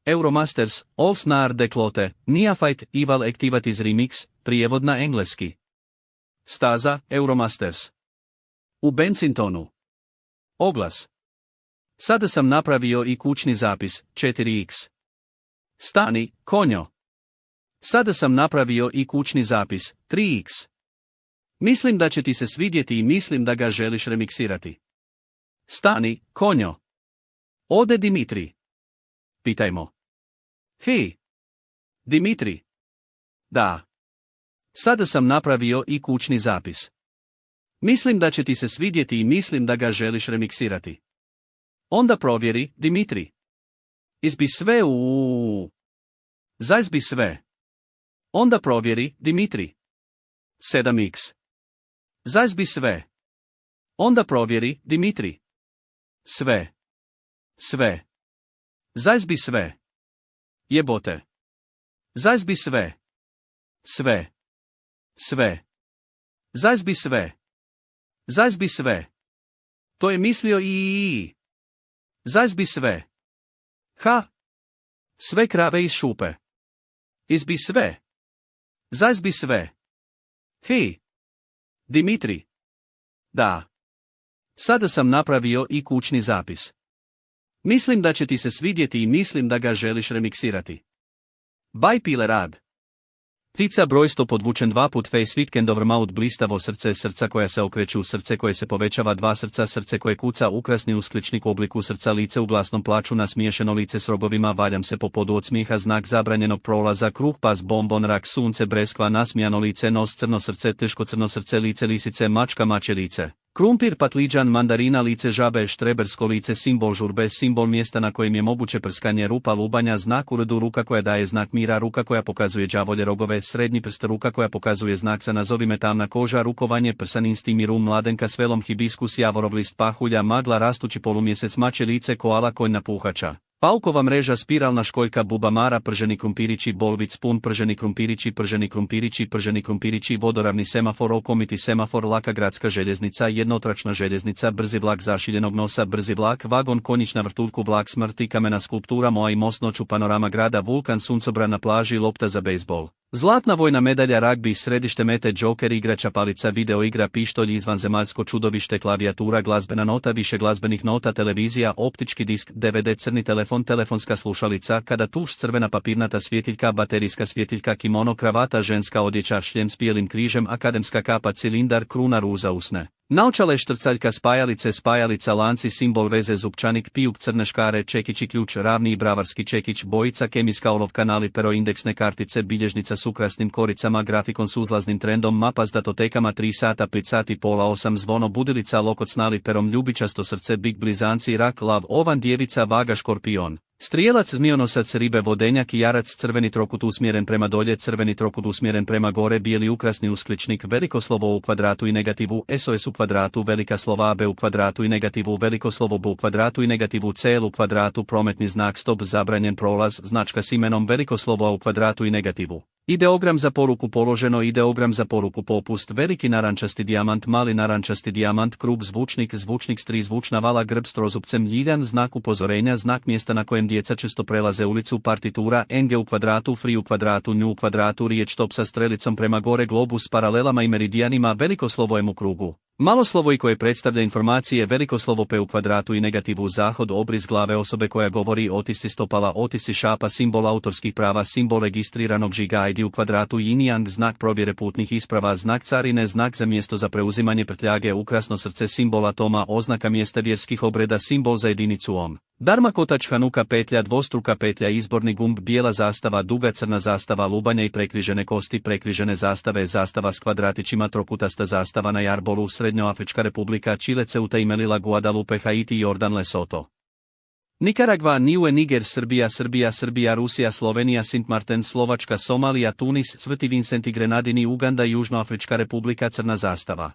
Euromasters, All Snar Deklote, Neophyte, Eval Activities Remix, prijevod na engleski. Staza, Euromasters. U Bensingtonu. Oglas. Sada sam napravio i kućni zapis, 4x. Stani, konjo. Sada sam napravio i kućni zapis, 3x. Mislim da će ti se svidjeti i mislim da ga želiš remiksirati. Stani, konjo. Ode Dimitri. Pitajmo. Hej. Dimitri. Da. Sada sam napravio i kućni zapis. Mislim da će ti se svidjeti i mislim da ga želiš remiksirati. Onda provjeri, Dimitri. Izbi sve Zazbi sve. Onda provjeri, Dimitri. 7x. Zazbi sve. Onda provjeri, Dimitri. Sve. Sve. Zazbi sve. Jebote. Zazbi sve. Sve. Sve. Zazbi sve. Zazbi sve. To je mislio i. Zazbi sve. Ha. Sve krave iz šupe. Izbi sve. Zazbi sve. Hej. Dimitri. Da. Sada sam napravio i kućni zapis. Mislim da će ti se svidjeti i mislim da ga želiš remiksirati. Baj pile rad. Ptica brojsto podvučen 2 put face weekend over mouth blistavo srce srca koja se okreću srce koje se povećava 2 srca srce koje kuca ukrasni uskličnik u obliku srca lice u glasnom plaču nasmiješeno lice s rogovima valjam se po podu od smijeha znak zabranjenog prolaza kruh pas bombon rak sunce breskva nasmijano lice nos crno srce teško crno srce lice lisice mačka mače lice. Krumpir, patliđan, mandarina, lice žabe, štrebersko lice, simbol žurbe, simbol mjesta na kojem je moguće prskanje, rupa lubanja, znak uredu, ruka koja daje znak mira, ruka koja pokazuje đavolje rogove, srednji prst, ruka koja pokazuje znak za nazovi me tamna koža, rukovanje, prsan instinkt rum, mladenka s velom, hibiskus, javorov list, pahulja, magla, rastući polumjesec, mače lice, koala, konj napuhača. Paukova mreža, spiralna školjka, bubamara, prženi krumpirići, bolvic, pun, prženi krumpirići, prženi krumpirići, vodoravni semafor, okomiti semafor, laka gradska željeznica, jednotračna željeznica, brzi vlak zašiljenog nosa, brzi vlak, vagon, konjić na vrtuljku, vlak smrti, kamena skulptura, moja i most noću, panorama grada, vulkan, suncobran na plaži, lopta za bejsbol. Zlatna vojna medalja, ragbi, središte mete, džoker, igrača palica, video igra, pištolj, izvanzemaljsko čudovište, klavijatura, glazbena nota, više glazbenih nota, televizija, optički disk, DVD, crni telefon, telefonska slušalica, kada tuš, crvena papirnata svjetiljka, baterijska svjetiljka, kimono, kravata, ženska odjeća, šljem s bijelim križem, akademska kapa, cilindar, kruna, ruza, usne. Naočale, štrcaljka, spajalica, lanci, simbol veze, zupčanik, pijuk, crne škare, čekići, ključ, ravni i bravarski čekić, bojica, kemijska olovka, nalipero, indeksne kartice, bilježnica s ukrasnim koricama, grafikon s uzlaznim trendom, mapa s datotekama, 3 sata, 5 sati, pola 8, zvono, budilica, lokot s naliperom, ljubičasto srce, big blizanci, rak, lav, ovan, djevica, vaga, škorpion. Strijelac, zmionosac, ribe, vodenjak, jarac, crveni trokut usmjeren prema dolje, crveni trokut usmjeren prema gore, bijeli ukrasni uskličnik, veliko slovo u kvadratu i negativu, SOS u kvadratu, velika slova B u kvadratu i negativu, veliko slovo B u kvadratu i negativu, CL u kvadratu, prometni znak stop, zabranjen prolaz, značka s imenom, veliko slovo A u kvadratu i negativu. Ideogram za poruku položeno, ideogram za poruku popust, veliki narančasti dijamant, mali narančasti dijamant, krug, zvučnik s 3 zvučna vala, grb s trozupcem, ljiljan, znak upozorenja, znak mjesta na kojem djeca često prelaze ulicu, partitura, NG u kvadratu, free u kvadratu, nju u kvadratu, riječ top sa strelicom prema gore, globus s paralelama i meridijanima, veliko slovo M u krugu. Malo slovo i koje predstavlja informacije, veliko slovo P u kvadratu i negativu, zahod, obris glave osobe koja govori, otisci stopala, otisci šapa, simbol autorskih prava, simbol registriranog žiga ID u kvadratu, yin yang, znak provjere putnih isprava, znak carine, znak za mjesto za preuzimanje prtljage, ukrasno srce, simbol atoma, oznaka mjesta vjerskih obreda, simbol za jedinicu Om. Darma kotač, hanuka petlja, dvostruka petlja, izborni gumb, bijela zastava, duga crna zastava, lubanja i prekrižene kosti, prekrižene zastave, zastava s kvadratićima, trokutasta zastava na jarbolu, Srednjoafrička republika, Čile, Ceuta i Melila, Guadalupe, Haiti, Jordan, Lesoto. Nikaragva, Niue, Niger, Srbija, Rusija, Slovenija, Sint Martin, Slovačka, Somalija, Tunis, Sveti Vincent i Grenadini, Uganda, Južnoafrička republika, crna zastava.